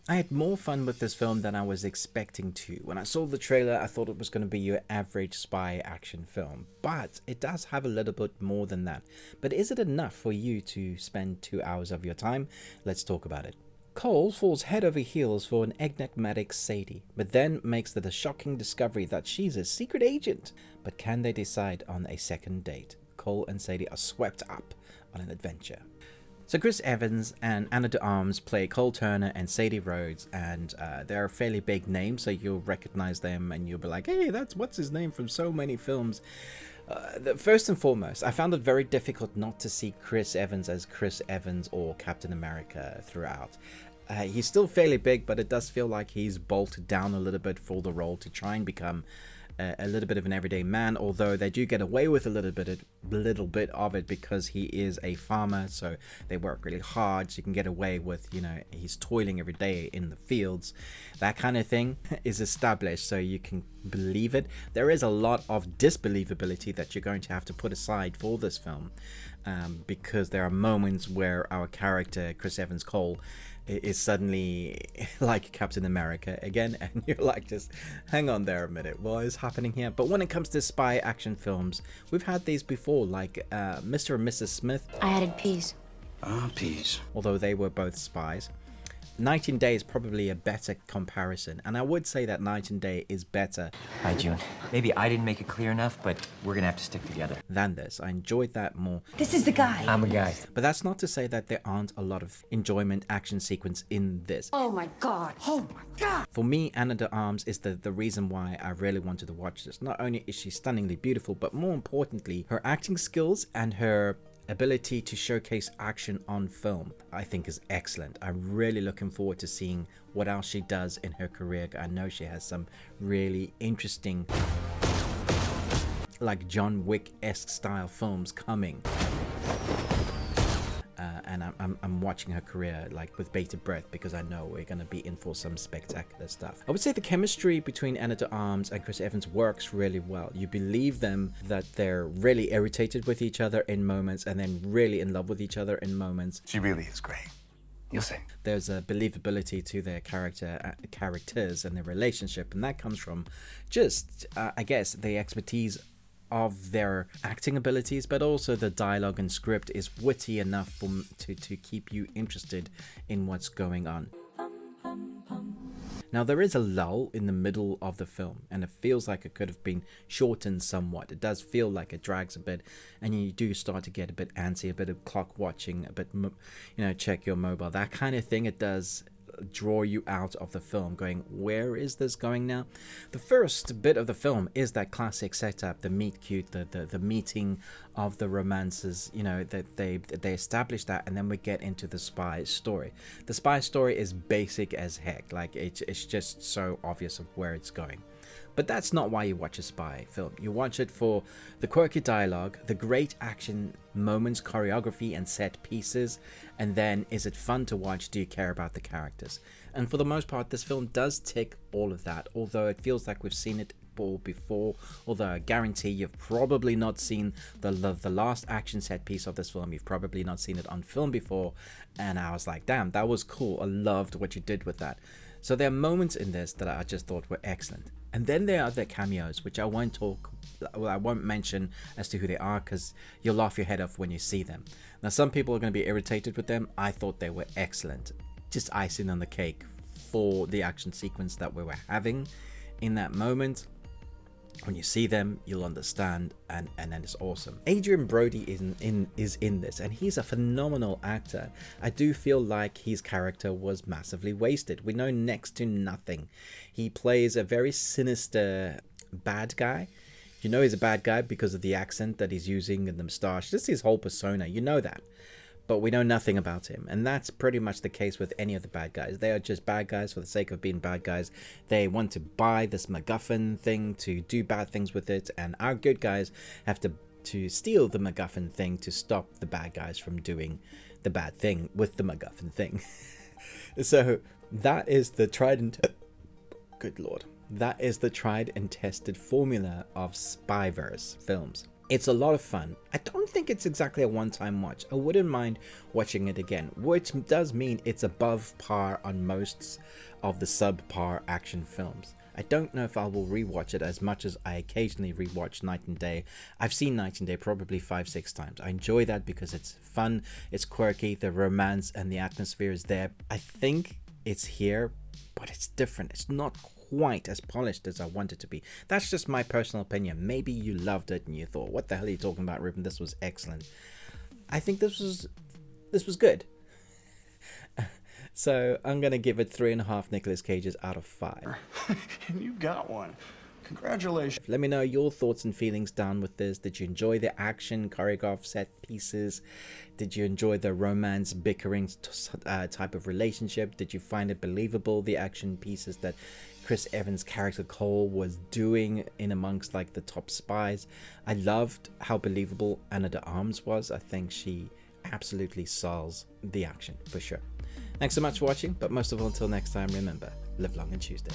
I had more fun with this film than I was expecting to. When I saw the trailer, I thought it was going to be your average spy action film, but it does have a little bit more than that. But is it enough for you to spend 2 hours of your time? Let's talk about it. Cole falls head over heels for an enigmatic Sadie, but then makes the shocking discovery that she's a secret agent. But can they decide on a second date? Cole and Sadie are swept up on an adventure. So Chris Evans and Anna de Armas play Cole Turner and Sadie Rhodes, and they're a fairly big name, so you'll recognize them and you'll be like, hey, what's his name from so many films. First and foremost, I found it very difficult not to see Chris Evans as Chris Evans or Captain America throughout. He's still fairly big, but it does feel like he's bolted down a little bit for the role to try and become a little bit of an everyday man, although they do get away with a little bit of it because he is a farmer, so they work really hard, so you can get away with, he's toiling every day in the fields. That kind of thing is established, so you can believe it. There is a lot of disbelievability that you're going to have to put aside for this film, because there are moments where our character, Chris Evans Cole, is suddenly like Captain America again, and you're like, just hang on there a minute, what is happening here? But when it comes to spy action films, we've had these before, like Mr. and Mrs. Smith. I added peas. Ah, peas. Although they were both spies. Night and Day is probably a better comparison, and I would say that Night and Day is better. Hi, June. Maybe I didn't make it clear enough, but we're gonna have to stick together. Than this. I enjoyed that more. This is the guy. I'm a guy. But that's not to say that there aren't a lot of enjoyment action sequence in this. Oh my god. Oh my god. For me, Anna de Armas is the reason why I really wanted to watch this. Not only is she stunningly beautiful, but more importantly, her acting skills and her ability to showcase action on film, I think, is excellent. I'm really looking forward to seeing what else she does in her career. I know she has some really interesting, like John Wick-esque style films coming. And I'm watching her career like with bated breath, because I know we're going to be in for some spectacular stuff. I would say the chemistry between Anna de Armas and Chris Evans works really well. You believe them that they're really irritated with each other in moments, and then really in love with each other in moments. She really is great. You'll see. There's a believability to their characters and their relationship, and that comes from just, I guess, the expertise of their acting abilities, but also the dialogue and script is witty enough to keep you interested in what's going on. Now, there is a lull in the middle of the film, and it feels like it could have been shortened somewhat. It does feel like it drags a bit, and you do start to get a bit antsy, a bit of clock watching, a bit, check your mobile, that kind of thing. It does draw you out of the film, going, where is this going now? The first bit of the film is that classic setup, the meet cute, the meeting of the romances, that they establish that, and then we get into the spy story. The spy story is basic as heck, like it's just so obvious of where it's going. But that's not why you watch a spy film. You watch it for the quirky dialogue, the great action moments, choreography and set pieces, and then is it fun to watch? Do you care about the characters? And for the most part, this film does tick all of that, although it feels like we've seen it all before, although I guarantee you've probably not seen the last action set piece of this film. You've probably not seen it on film before, and I was like, damn, that was cool. I loved what you did with that. So there are moments in this that I just thought were excellent. And then there are the cameos, which I won't mention as to who they are, because you'll laugh your head off when you see them. Now, some people are going to be irritated with them. I thought they were excellent. Just icing on the cake for the action sequence that we were having in that moment. When you see them, you'll understand, and then it's awesome. Adrian Brody is in this, and he's a phenomenal actor. I do feel like his character was massively wasted. We know next to nothing. He plays a very sinister bad guy. You know he's a bad guy because of the accent that he's using and the moustache. Just his whole persona, you know that. But we know nothing about him, and that's pretty much the case with any of the bad guys. They are just bad guys for the sake of being bad guys. They want to buy this MacGuffin thing to do bad things with it, and our good guys have to steal the MacGuffin thing to stop the bad guys from doing the bad thing with the MacGuffin thing. So that is the tried and good lord. That is the tried and tested formula of spyverse films. It's a lot of fun. I don't think it's exactly a one-time watch. I wouldn't mind watching it again, which does mean it's above par on most of the subpar action films. I don't know if I will rewatch it as much as I occasionally rewatch Night and Day. I've seen Night and Day probably 5-6 times. I enjoy that because it's fun, it's quirky, the romance and the atmosphere is there. I think it's here, but it's different. It's not quite as polished as I want it to be. That's just my personal opinion. Maybe you loved it and you thought, what the hell are you talking about, Ruben? This was excellent. I think this was good. So I'm gonna give it 3.5 Nicolas Cages out of 5. And you got one. Congratulations. Let me know your thoughts and feelings down with this. Did you enjoy the action, choreographed set pieces? Did you enjoy the romance, bickering type of relationship? Did you find it believable, the action pieces that Chris Evans' character Cole was doing in amongst like the top spies? I loved how believable Anna de Armas was. I think she absolutely sells the action for sure. Thanks so much for watching, but most of all, until next time, remember, live long and Tuesday.